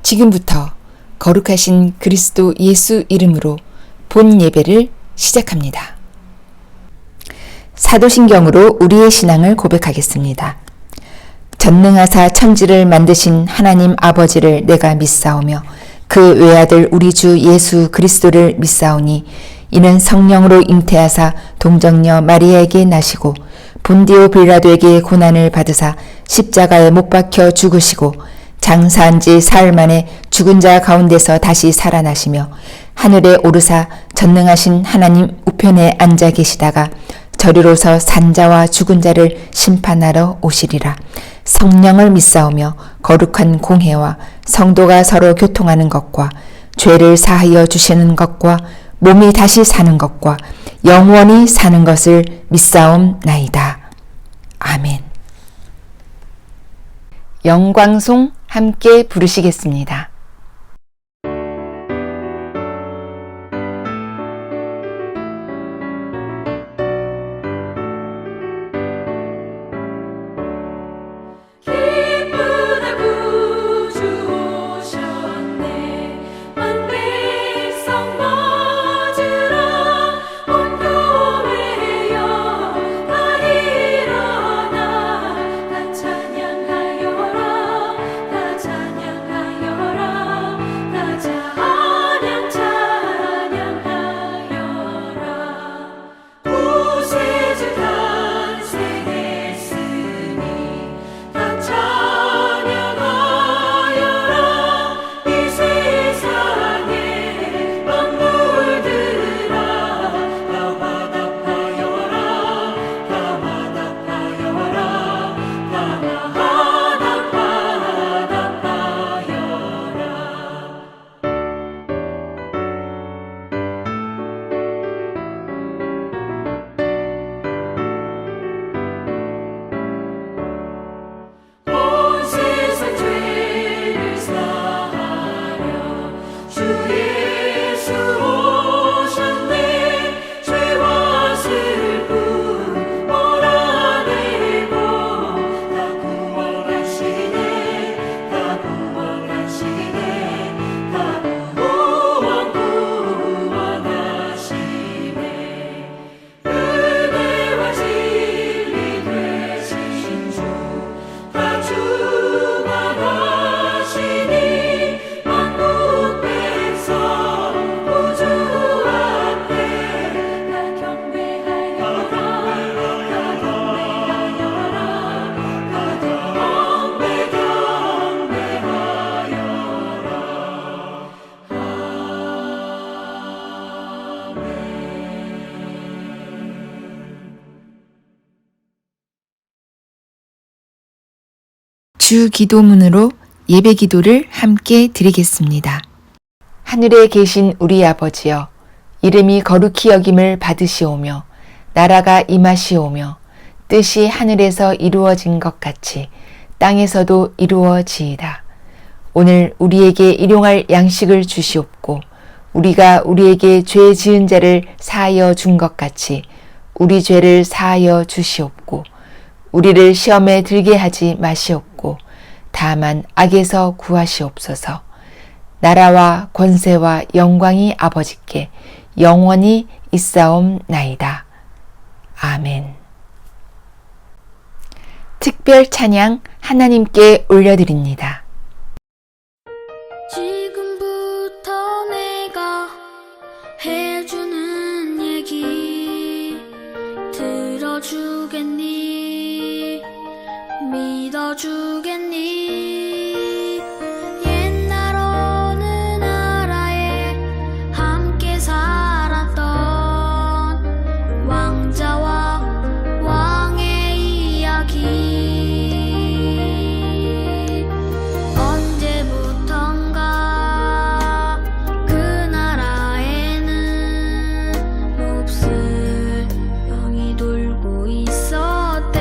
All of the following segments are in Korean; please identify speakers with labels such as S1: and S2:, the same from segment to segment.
S1: 지금부터 거룩하신 그리스도 예수 이름으로 본 예배를 시작합니다. 사도신경으로 우리의 신앙을 고백하겠습니다. 전능하사 천지를 만드신 하나님 아버지를 내가 믿사오며 그 외아들 우리 주 예수 그리스도를 믿사오니 이는 성령으로 잉태하사 동정녀 마리아에게 나시고 본디오 빌라도에게 고난을 받으사 십자가에 못 박혀 죽으시고 장사한 지 사흘 만에 죽은 자 가운데서 다시 살아나시며 하늘에 오르사 전능하신 하나님 우편에 앉아 계시다가 저리로서 산자와 죽은 자를 심판하러 오시리라. 성령을 믿사오며 거룩한 공회와 성도가 서로 교통하는 것과 죄를 사하여 주시는 것과 몸이 다시 사는 것과 영원히 사는 것을 믿사옵나이다. 아멘. 영광송 함께 부르시겠습니다. 주 기도문으로 예배 기도를 함께 드리겠습니다. 하늘에 계신 우리 아버지여, 이름이 거룩히 여김을 받으시오며 나라가 임하시오며 뜻이 하늘에서 이루어진 것 같이 땅에서도 이루어지이다. 오늘 우리에게 일용할 양식을 주시옵고 우리가 우리에게 죄 지은 자를 사하여 준 것 같이 우리 죄를 사하여 주시옵고 우리를 시험에 들게 하지 마시옵고 다만 악에서 구하시옵소서. 나라와 권세와 영광이 아버지께 영원히 있사옵나이다. 아멘. 특별 찬양 하나님께 올려드립니다.
S2: 지금부터 내가 해주는 얘기 들어주겠니? 믿어주겠니? 옛날 어느 나라에 함께 살았던 왕자와 왕의 이야기. 언제부턴가 그 나라에는 몹쓸 병이 돌고 있었대.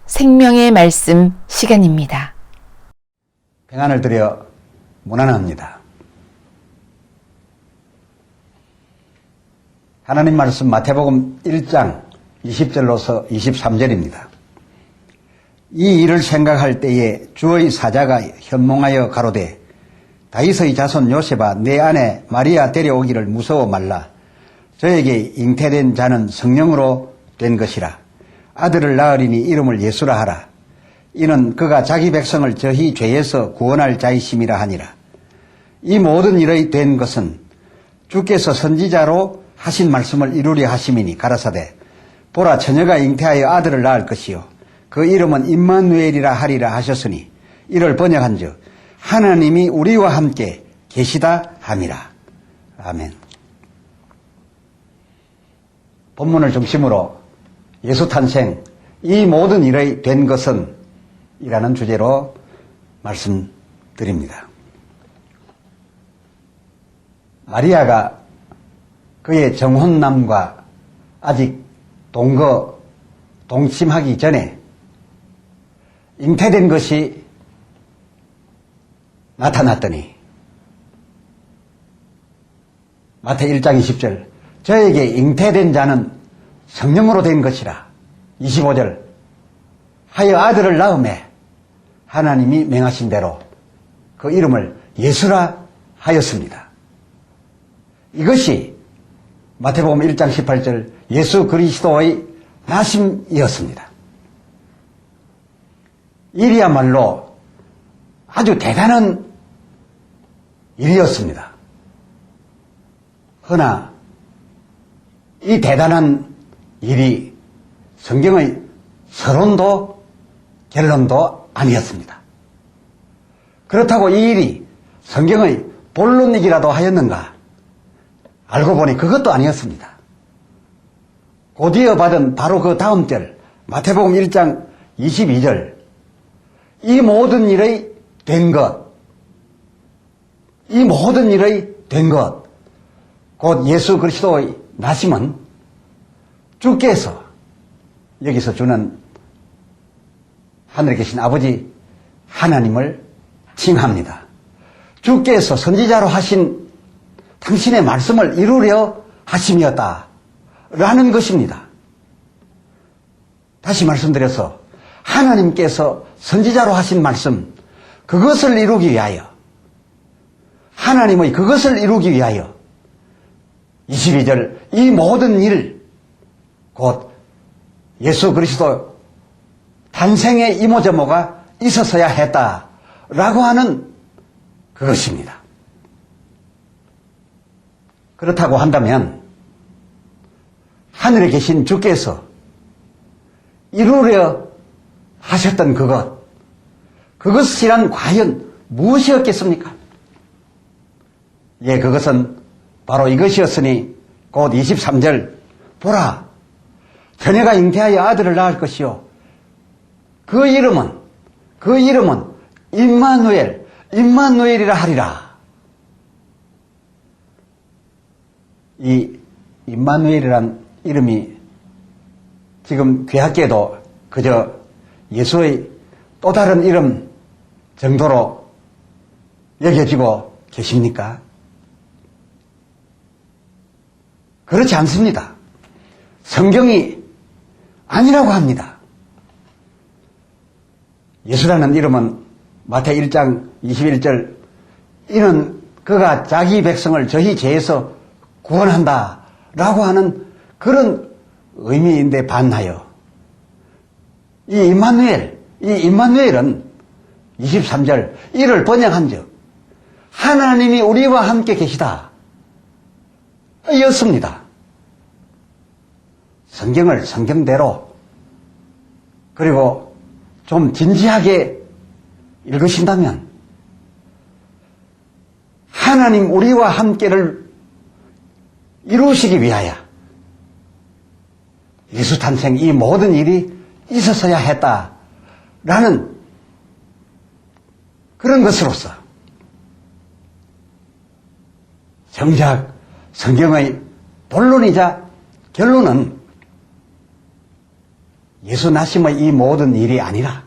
S1: 생명의 말씀 시간입니다.
S3: 평안을 드려 문안합니다. 하나님 말씀 마태복음 1장 20절로서 23절입니다. 이 일을 생각할 때에 주의 사자가 현몽하여 가로되 다윗의 자손 요셉아 내 아내 마리아 데려오기를 무서워 말라. 저에게 잉태된 자는 성령으로 된 것이라. 아들을 낳으리니 이름을 예수라 하라. 이는 그가 자기 백성을 저희 죄에서 구원할 자이심이라 하니라. 이 모든 일이 된 것은 주께서 선지자로 하신 말씀을 이루려 하심이니 가라사대 보라 처녀가 잉태하여 아들을 낳을 것이요 그 이름은 임마누엘이라 하리라 하셨으니 이를 번역한즉 하나님이 우리와 함께 계시다 함이라. 아멘. 본문을 중심으로 예수 탄생, 이 모든 일이 된 것은 이라는 주제로 말씀드립니다. 마리아가 그의 정혼남과 아직 동침하기 전에 잉태된 것이 나타났더니 마태 1장 20절 저에게 잉태된 자는 성령으로 된 것이라. 25절 하여 아들을 낳음에 하나님이 명하신 대로 그 이름을 예수라 하였습니다. 이것이 마태복음 1장 18절 예수 그리스도의 나심이었습니다. 일이야말로 아주 대단한 일이었습니다. 허나 이 대단한 일이 성경의 서론도 결론도 아니었습니다. 그렇다고 이 일이 성경의 본론이기라도 하였는가? 알고 보니 그것도 아니었습니다. 곧이어 받은 바로 그 다음 절 마태복음 1장 22절 이 모든 일이 된 것, 이 모든 일이 된 것, 곧 예수 그리스도의 나심은 주께서 여기서 주는 하늘에 계신 아버지 하나님을 칭합니다. 주께서 선지자로 하신 당신의 말씀을 이루려 하심이었다라는 것입니다. 다시 말씀드려서 하나님께서 선지자로 하신 말씀 그것을 이루기 위하여 하나님의 그것을 이루기 위하여 22절 이 모든 일 곧 예수 그리스도 탄생의 이모저모가 있었어야 했다라고 하는 그것입니다. 그렇다고 한다면 하늘에 계신 주께서 이루려 하셨던 그것이란 과연 무엇이었겠습니까? 예, 그것은 바로 이것이었으니 곧 23절 보라 처녀가 잉태하여 아들을 낳을 것이요 그 이름은 임마누엘이라 하리라. 이 임마누엘이란 이름이 지금 귀하게도 그저 예수의 또 다른 이름 정도로 여겨지고 계십니까? 그렇지 않습니다. 성경이 아니라고 합니다. 예수라는 이름은 마태 1장 21절 이는 그가 자기 백성을 저희 죄에서 구원한다 라고 하는 그런 의미인데 반하여 이 임마누엘은 23절 이를 번역한즉 하나님이 우리와 함께 계시다 이었습니다. 성경을 성경대로 그리고 좀 진지하게 읽으신다면 하나님 우리와 함께를 이루시기 위하여 예수 탄생 이 모든 일이 있었어야 했다라는 그런 것으로서 정작 성경의 본론이자 결론은 예수 나심의 이 모든 일이 아니라,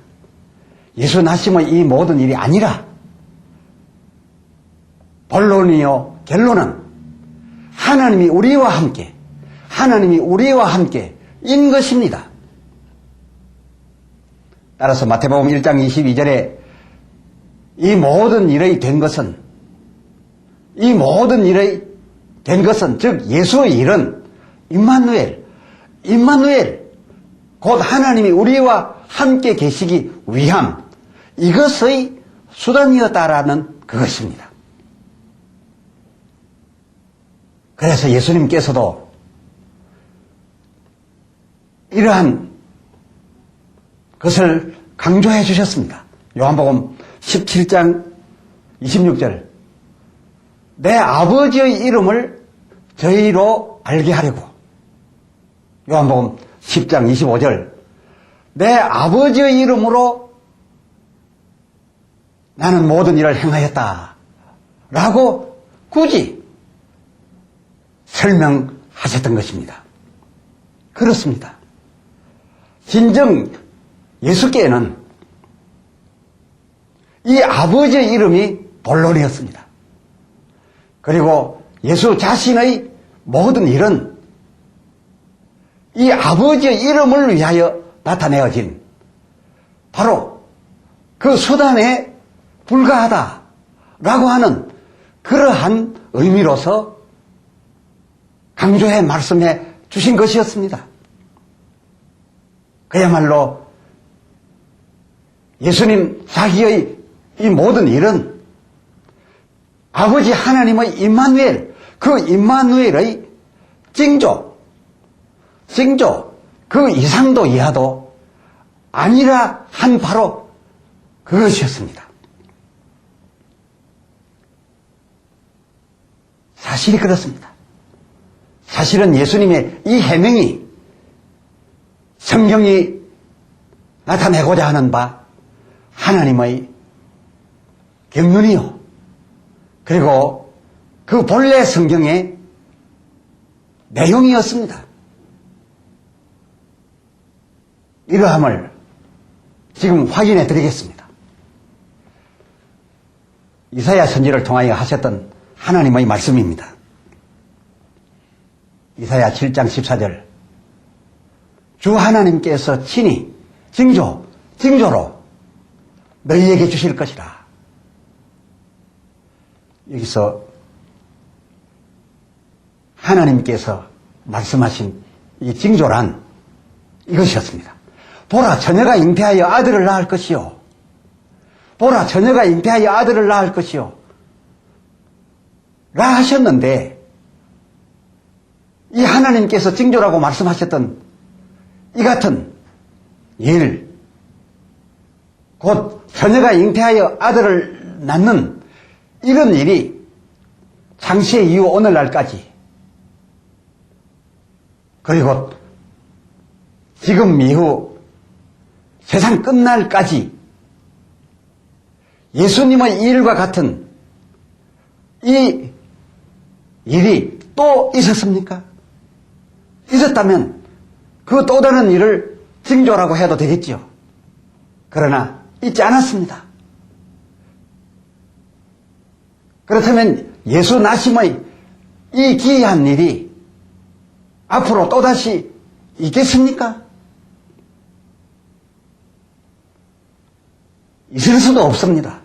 S3: 예수 나심의 이 모든 일이 아니라, 본론이요 결론은 하나님이 우리와 함께, 하나님이 우리와 함께 인 것입니다. 따라서 마태복음 1장 22절에 이 모든 일이 된 것은, 이 모든 일이 된 것은, 즉 예수의 일은 임마누엘, 곧 하나님이 우리와 함께 계시기 위함, 이것의 수단이었다라는 그것입니다. 그래서 예수님께서도 이러한 것을 강조해 주셨습니다. 요한복음 17장 26절, 내 아버지의 이름을 저희로 알게 하려고. 요한복음 10장 25절, 내 아버지의 이름으로 나는 모든 일을 행하였다 라고 굳이 설명하셨던 것입니다. 그렇습니다. 진정 예수께는 이 아버지의 이름이 본론이었습니다. 그리고 예수 자신의 모든 일은 이 아버지의 이름을 위하여 나타내어진 바로 그 수단에 불과하다라고 하는 그러한 의미로서 강조해 말씀해 주신 것이었습니다. 그야말로 예수님 자기의 이 모든 일은 아버지 하나님의 임마누엘, 그 임마누엘의 징조, 그 이상도 이하도 아니라 한 바로 그것이었습니다. 사실이 그렇습니다. 사실은 예수님의 이 해명이 성경이 나타내고자 하는 바 하나님의 경륜이요, 그리고 그 본래 성경의 내용이었습니다. 이러함을 지금 확인해 드리겠습니다. 이사야 선지를 통하여 하셨던 하나님의 말씀입니다. 이사야 7장 14절, 주 하나님께서 친히 징조로 너희에게 주실 것이라. 여기서 하나님께서 말씀하신 이 징조란 이것이었습니다. 보라, 처녀가 잉태하여 아들을 낳을 것이요. 보라, 처녀가 잉태하여 아들을 낳을 것이요. 라 하셨는데, 이 하나님께서 징조라고 말씀하셨던 이 같은 일, 곧 처녀가 잉태하여 아들을 낳는 이런 일이 창세 이후 오늘날까지, 그리고 지금 이후 세상 끝날까지 예수님의 일과 같은 이 일이 또 있었습니까? 있었다면 그 또 다른 일을 징조라고 해도 되겠지요. 그러나 있지 않았습니다. 그렇다면 예수 나심의 이 기이한 일이 앞으로 또다시 있겠습니까? 있을 수도 없습니다.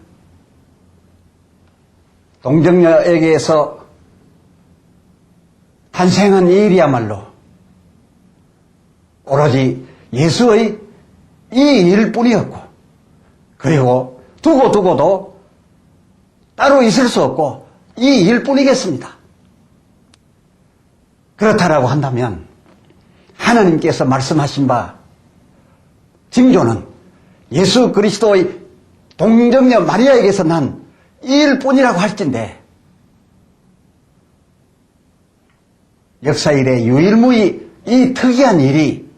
S3: 동정녀에게서 탄생한 이 일이야말로 오로지 예수의 이 일뿐이었고, 그리고 두고도 따로 있을 수 없고 이 일뿐이겠습니다. 그렇다라고 한다면 하나님께서 말씀하신 바 징조는 예수 그리스도의 동정녀 마리아에게서 난 이 일뿐이라고 할진데, 역사 이래 유일무이 이 특이한 일이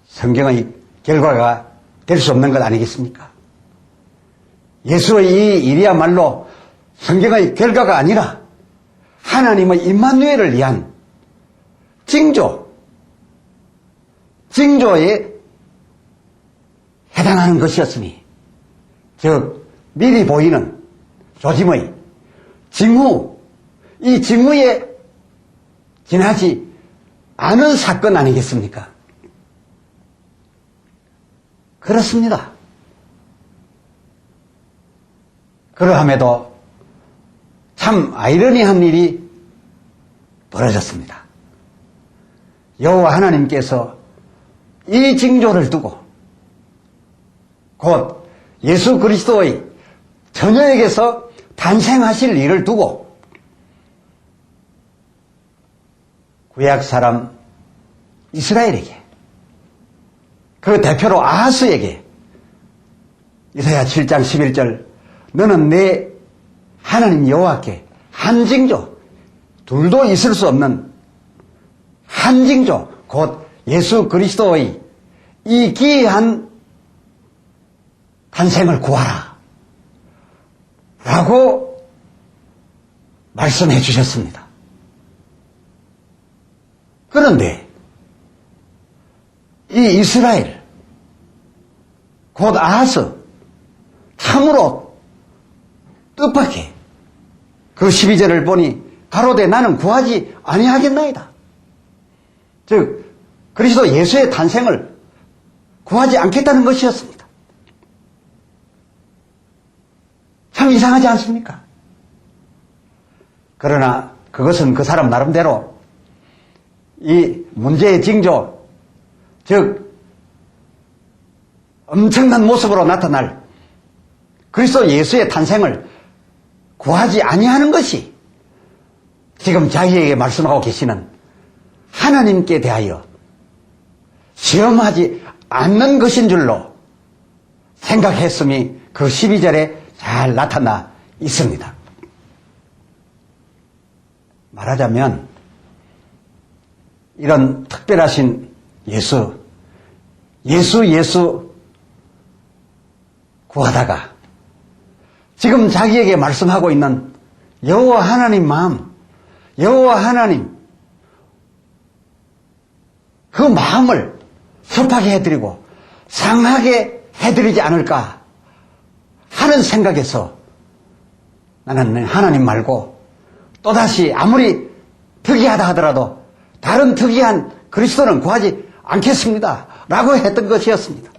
S3: 성경의 결과가 될 수 없는 것 아니겠습니까? 예수의 이 일이야말로 성경의 결과가 아니라 하나님의 임마누엘을 위한 징조, 징조에 해당하는 것이었으니, 즉 미리 보이는 조짐의 징후, 이 징후에 지나지 않은 사건 아니겠습니까? 그렇습니다. 그러함에도 참 아이러니한 일이 벌어졌습니다. 여호와 하나님께서 이 징조를 두고 곧 예수 그리스도의 처녀에게서 탄생하실 일을 두고 구약 사람 이스라엘에게, 그 대표로 아하스에게 이사야 7장 11절 너는 내 하나님 여호와께 한 징조, 둘도 있을 수 없는 한 징조, 곧 예수 그리스도의 이 기이한 탄생을 구하라 라고 말씀해 주셨습니다. 그런데 이 이스라엘, 곧 아하스, 참으로 뜻밖의 그 12절을 보니 가로되 나는 구하지 아니하겠나이다. 즉 그리스도 예수의 탄생을 구하지 않겠다는 것이었습니다. 참 이상하지 않습니까? 그러나 그것은 그 사람 나름대로 이 문제의 징조, 즉 엄청난 모습으로 나타날 그리스도 예수의 탄생을 구하지 아니하는 것이 지금 자기에게 말씀하고 계시는 하나님께 대하여 시험하지 않는 것인 줄로 생각했음이 그 12절에 잘 나타나 있습니다. 말하자면 이런 특별하신 예수 구하다가 지금 자기에게 말씀하고 있는 여호와 하나님 마음, 여호와 하나님 그 마음을 섭하게 해드리고 상하게 해드리지 않을까 하는 생각에서 나는 하나님 말고 또다시 아무리 특이하다 하더라도 다른 특이한 그리스도는 구하지 않겠습니다 라고 했던 것이었습니다.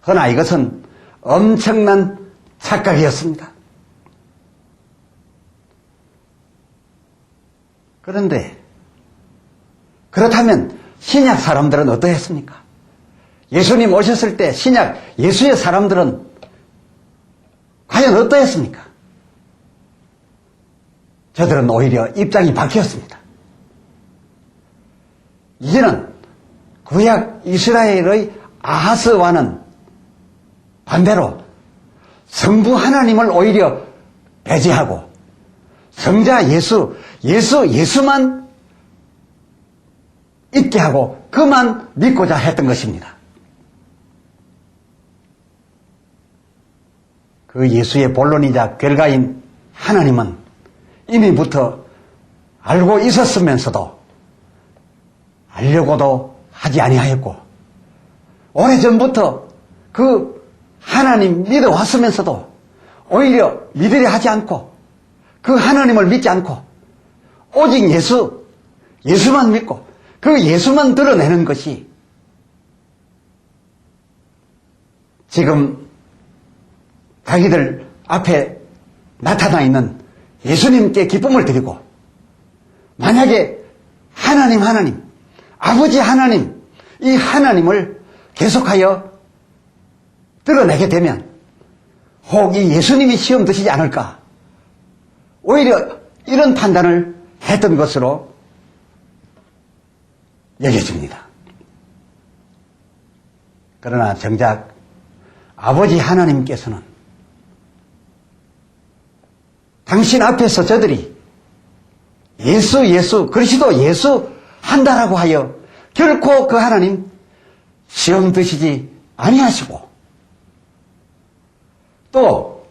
S3: 그러나 이것은 엄청난 착각이었습니다. 그런데 그렇다면 신약 사람들은 어떠했습니까? 예수님 오셨을 때 신약 예수의 사람들은 과연 어떠했습니까? 저들은 오히려 입장이 바뀌었습니다. 이제는 구약 이스라엘의 아하스와는 반대로 성부 하나님을 오히려 배제하고 성자 예수만 있게 하고 그만 믿고자 했던 것입니다. 그 예수의 본론이자 결과인 하나님은 이미부터 알고 있었으면서도 알려고도 하지 아니하였고 오래전부터 그 하나님 믿어왔으면서도 오히려 믿으려 하지 않고 그 하나님을 믿지 않고 오직 예수만 믿고 그 예수만 드러내는 것이 지금 자기들 앞에 나타나 있는 예수님께 기쁨을 드리고 만약에 하나님 아버지 하나님 이 하나님을 계속하여 드러내게 되면 혹 이 예수님이 시험 드시지 않을까 오히려 이런 판단을 했던 것으로 여겨집니다. 그러나 정작 아버지 하나님께서는 당신 앞에서 저들이 그리스도 예수 한다라고 하여 결코 그 하나님 시험 드시지 아니하시고 또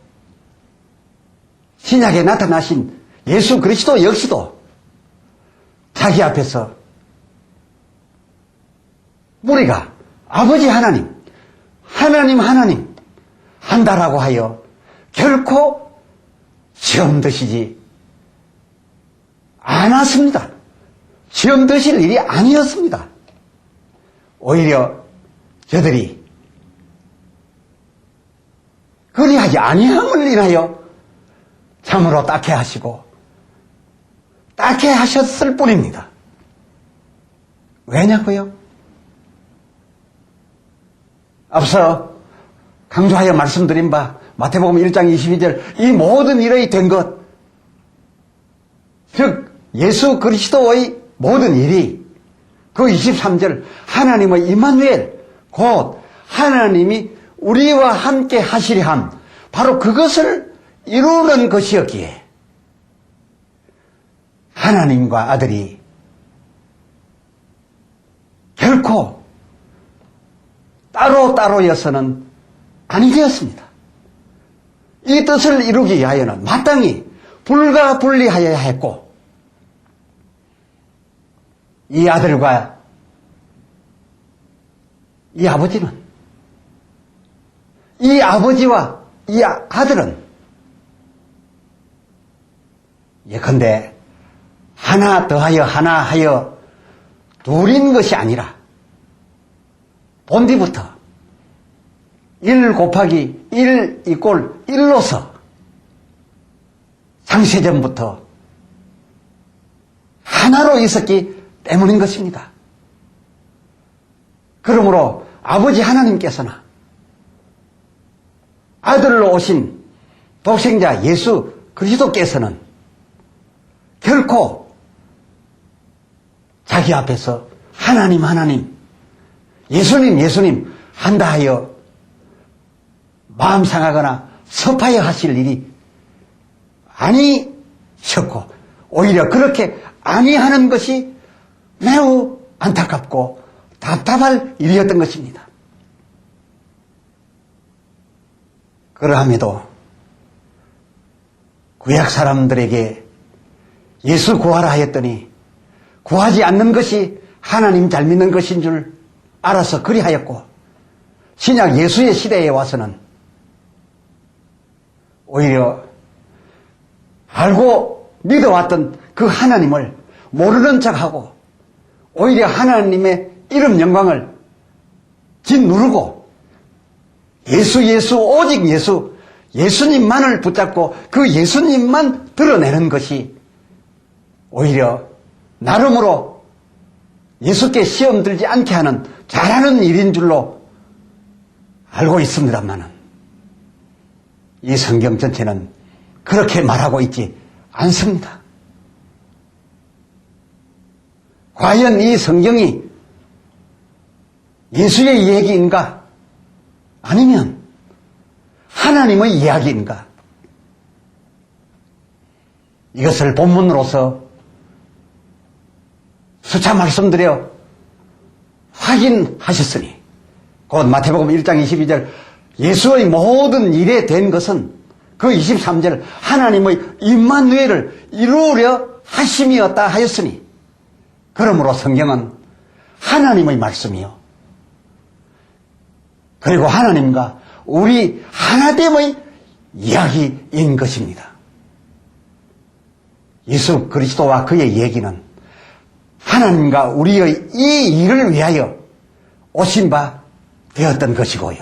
S3: 신약에 나타나신 예수 그리스도 역시도 자기 앞에서 우리가 아버지 하나님 한다라고 하여 결코 시험 드시지 않았습니다. 시험 드실 일이 아니었습니다. 오히려 저들이 그리하지 아니함을 인하여 참으로 딱해 하시고 딱해 하셨을 뿐입니다. 왜냐고요? 앞서 강조하여 말씀드린 바 마태복음 1장 22절 이 모든 일이 된 것, 즉 예수 그리스도의 모든 일이 그 23절 하나님의 임마누엘 곧 하나님이 우리와 함께 하시려 함 바로 그것을 이루는 것이었기에 하나님과 아들이 결코 따로따로여서는 아니 되었습니다. 이 뜻을 이루기 위하여는 마땅히 불가분리하여야 했고 이 아들과 이 아버지는 이 아버지와 이 아들은 예컨대 하나 더하여 하나 하여 둘인 것이 아니라 본디부터 1 곱하기 1 이꼴 1로서 창세전부터 하나로 있었기 때문인 것입니다. 그러므로 아버지 하나님께서나 아들로 오신 독생자 예수 그리스도께서는 결코 자기 앞에서 하나님 예수님 한다 하여 마음 상하거나 섭하여 하실 일이 아니셨고 오히려 그렇게 아니하는 것이 매우 안타깝고 답답할 일이었던 것입니다. 그러함에도 구약 사람들에게 예수 구하라 하였더니 구하지 않는 것이 하나님 잘 믿는 것인 줄 알아서 그리하였고 신약 예수의 시대에 와서는 오히려 알고 믿어왔던 그 하나님을 모르는 척하고 오히려 하나님의 이름 영광을 짓누르고 예수 오직 예수님만을 붙잡고 그 예수님만 드러내는 것이 오히려 나름으로 예수께 시험 들지 않게 하는 잘하는 일인 줄로 알고 있습니다만은 이 성경 전체는 그렇게 말하고 있지 않습니다. 과연 이 성경이 예수의 이야기인가? 아니면 하나님의 이야기인가? 이것을 본문으로서 수차 말씀드려 확인하셨으니 곧 마태복음 1장 22절 예수의 모든 일에 된 것은 그 23절 하나님의 임마누엘을 이루려 하심이었다 하였으니 그러므로 성경은 하나님의 말씀이요 그리고 하나님과 우리 하나됨의 이야기인 것입니다. 예수 그리스도와 그의 얘기는 하나님과 우리의 이 일을 위하여 오신 바 되었던 것이고요.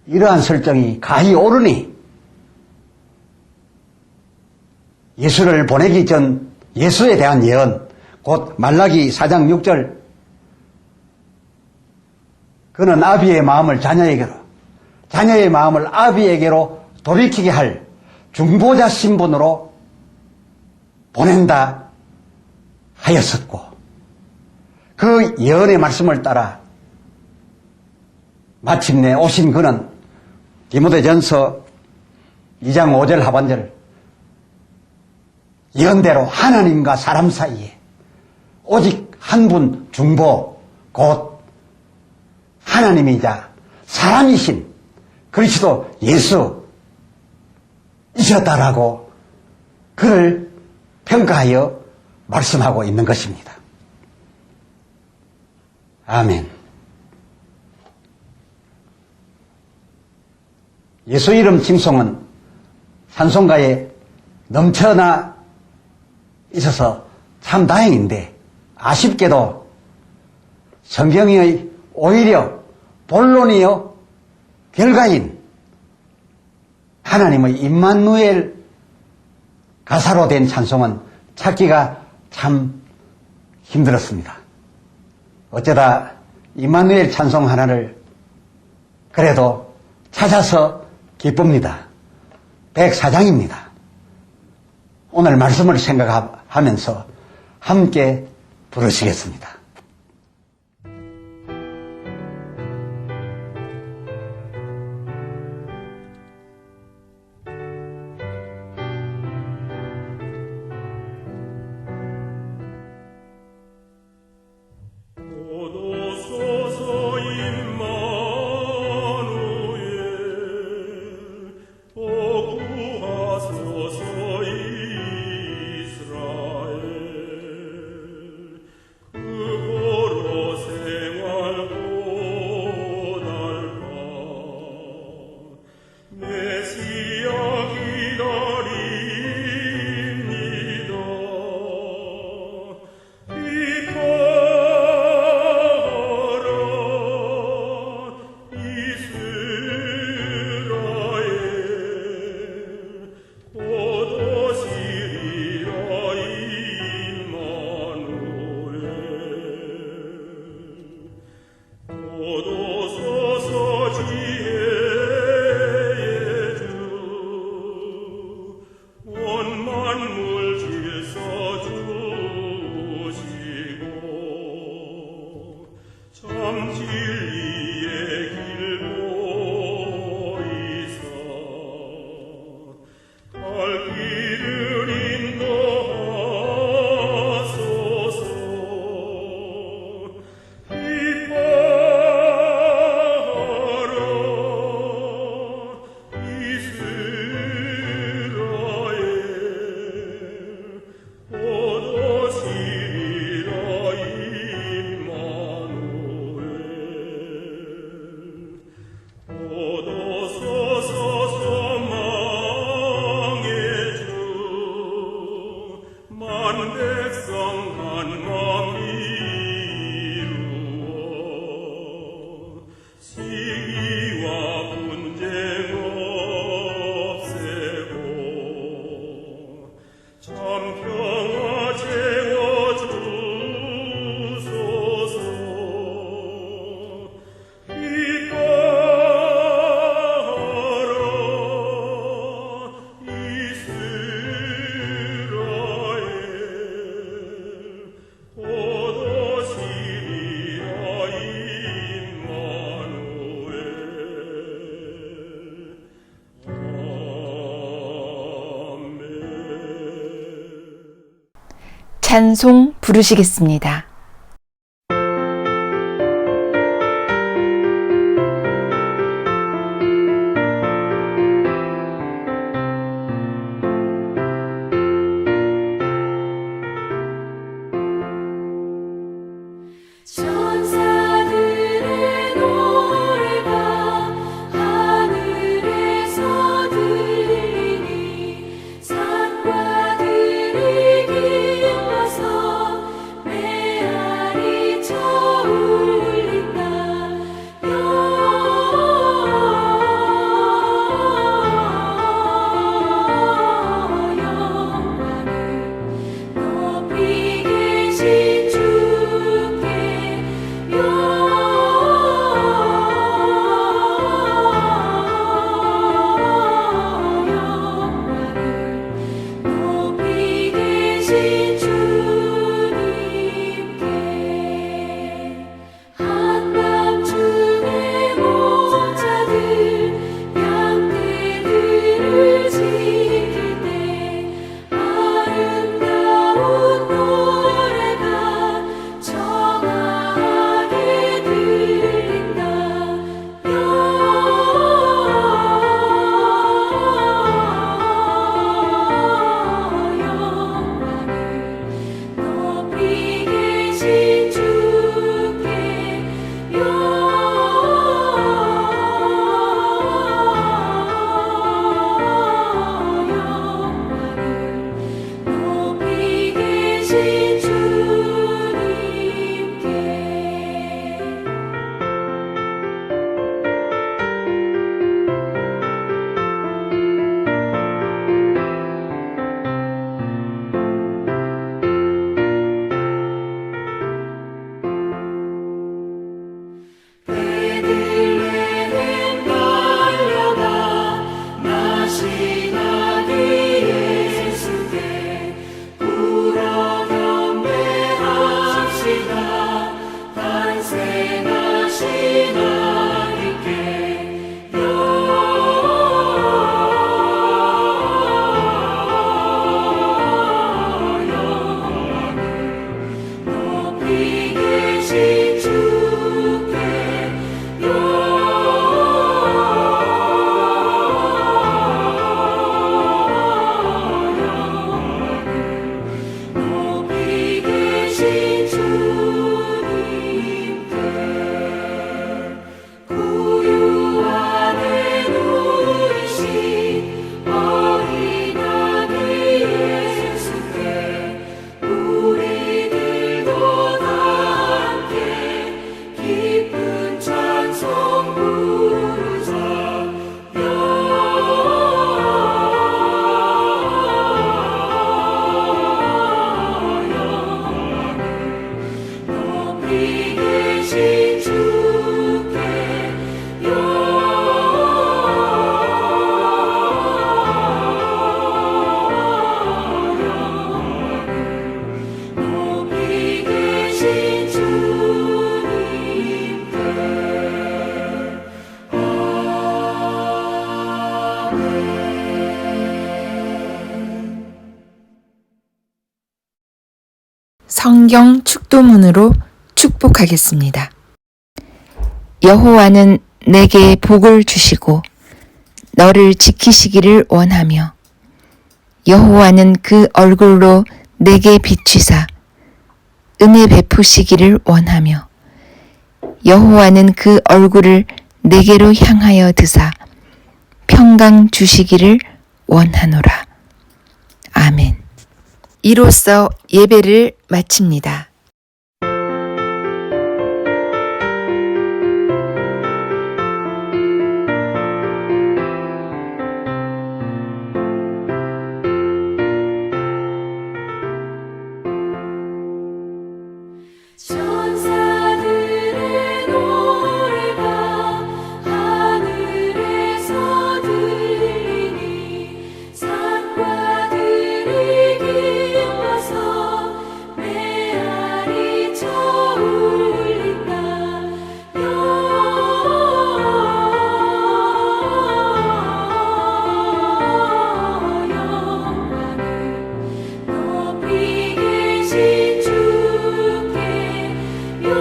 S3: 이러한 설정이 가히 옳으니 예수를 보내기 전 예수에 대한 예언 곧 말라기 4장 6절 그는 아비의 마음을 자녀에게로 자녀의 마음을 아비에게로 돌이키게 할 중보자 신분으로 보낸다 하였었고 그 예언의 말씀을 따라 마침내 오신 그는 디모데전서 2장 5절 하반절 예언대로 하나님과 사람 사이에 오직 한 분 중보 곧 하나님이자 사람이신 그리스도 예수이셨다라고 그를 평가하여 말씀하고 있는 것입니다. 아멘. 예수 이름 칭송은 찬송가에 넘쳐나 있어서 참 다행인데 아쉽게도 성경의 오히려 본론이요 결과인 하나님의 임마누엘 가사로 된 찬송은 찾기가 참 힘들었습니다. 어쩌다 임마누엘 찬송 하나를 그래도 찾아서 기쁩니다. 104장입니다. 오늘 말씀을 생각하면서 함께 부르시겠습니다.
S4: 오도소서 임마누엘 복구하소서 이스라엘 그고로 생활 고달파 메시아 기다립니다. 오도소서 지혜의 주 온 만물 질서 주시고 참 진리의 길 보이사 갈 길을 인도하소서. 백성 한마음 이루어 시기와 분쟁 없애고 참 평화 채워주소서. 이끌어 이스라엘 오도시리라 임마누엘. 아멘.
S1: 찬송 부르시겠습니다.
S2: 천사들의 노래가 하늘에서 들리니 산과 들이 기뻐서
S1: 성경 축도문으로 축복하겠습니다. 여호와는 내게 복을 주시고 너를 지키시기를 원하며 여호와는 그 얼굴로 내게 비추사 은혜 베푸시기를 원하며 여호와는 그 얼굴을 내게로 향하여 드사 평강 주시기를 원하노라. 아멘. 이로써 예배를 마칩니다.
S2: 천사들의 노래가 하늘에서 들리니 산과 들이 기뻐서 메아리 쳐 울린다. 영원을 높이 계신 주께 영원을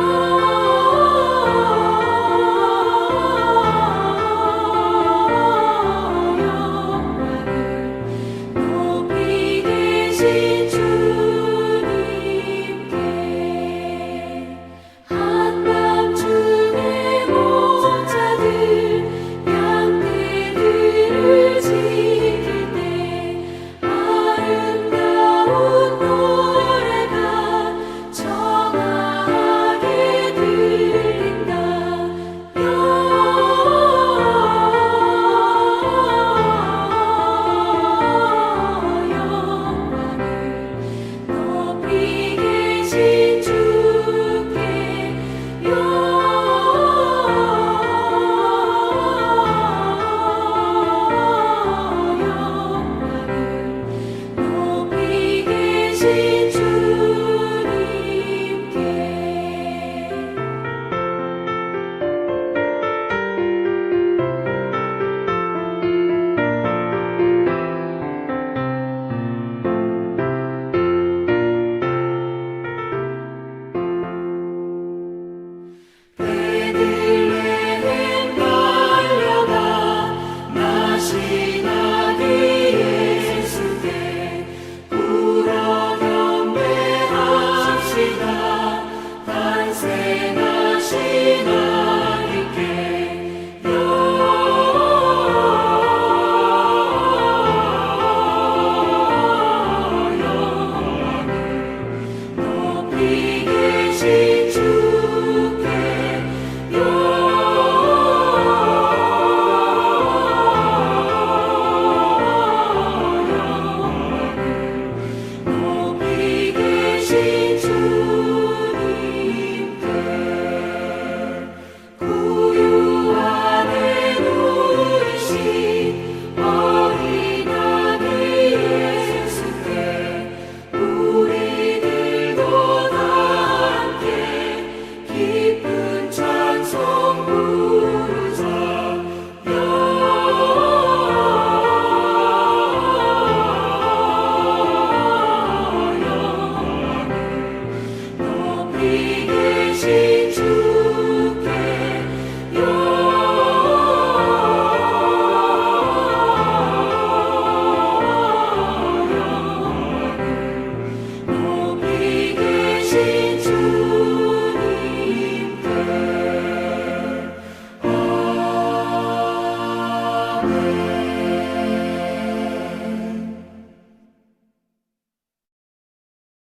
S2: 높이 계신 주님께 한밤중에 목자들 양떼들을 지킬 때 아름다운 노래가 청하게 들린다. 영원을 높이 계신 주께 영원을 높이 계신 주님께 베들레헴 달려가 나시나기 예수께 울어 경배합시다. 탄생하신 아기께 영원을 높이 계신 주께 영원을